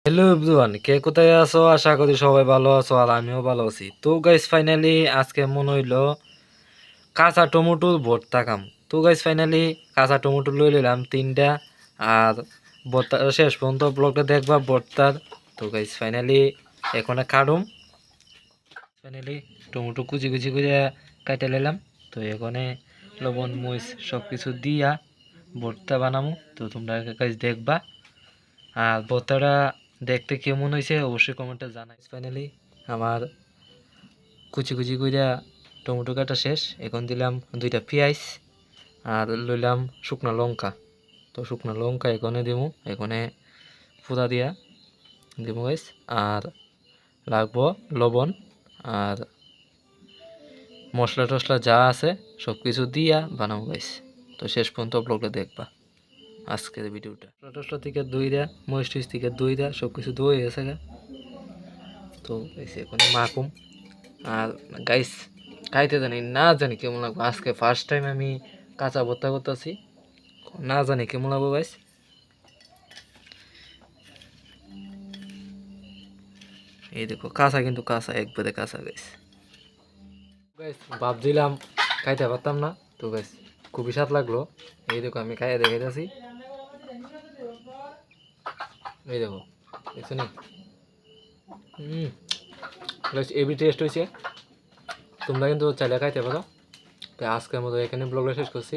Hello everyone, কে কোথায় আছো? আশা করি সবাই ভালো আছো আর আমিও ভালো আছি। তো গাইস ফাইনালি আজকে মনে হইলো কাঁচা টমেটোর ভর্তা খাম। তো গাইস ফাইনালি কাঁচা টমেটো লই লইলাম 3টা। আর ভর্তা শেষ পর্যন্ত ব্লগটা দেখবা ভর্তার। তো গাইস ফাইনালি এখন কাটুম। ফাইনালি টমেটো কুচি কুচি করে কাটে নিলাম। তো এখানে লবণ মরিচ সব কিছু দিয়া ভর্তা বানামু। তো তোমরা গাইস দেখবা। আর ভর্তাটা দেখতে কেমন হয়েছে অবশ্যই কমেন্টে জানাই। ফাইনালি আমার কুচি কুচি কইরা টমেটো কাটা শেষ। এখন দিলাম 2টা পেঁয়াজ আর লইলাম শুকনা লঙ্কা। তো শুকনা লঙ্কা এখানে দিমু, এখানে ফুটা দিয়া দিমু গাইস। আর লাগবো লবণ আর মশলা টশলা যা আছে সব কিছু দিয়া বানাবো গাইস। তো শেষ পর্যন্ত ব্লগটা দেখবা আজকের ভিডিওটা। মশলা টশলা থেকে দইরা মরিচ টরিচ থেকে দইরা সব কিছু দই গেছে গা। তো গাইস এখন মাখুম। আর গাইস খাইতে জানি না জানি কেমন লাগবে। আজকে ফার্স্ট টাইম আমি কাঁচা ভর্তা করতেছি, না জানি কেমন লাগবে গাইস। এই দেখো কাঁচা, কিন্তু কাঁচা একবারে কাঁচা গাইস। গাইস ভাবছিলাম খাইতে পারতাম না, তো গাইস খুবই স্বাদ লাগলো। এই দেখো আমি খাইয়ে দেখাইতেছি। এই দেখো দেখছো নি? গাইস এবি টেস্ট হয়েছে। তোমরা কিন্তু চাইলে খাইতে পারো। তো আজকের মতো এখানে ব্লগটা শেষ করছি।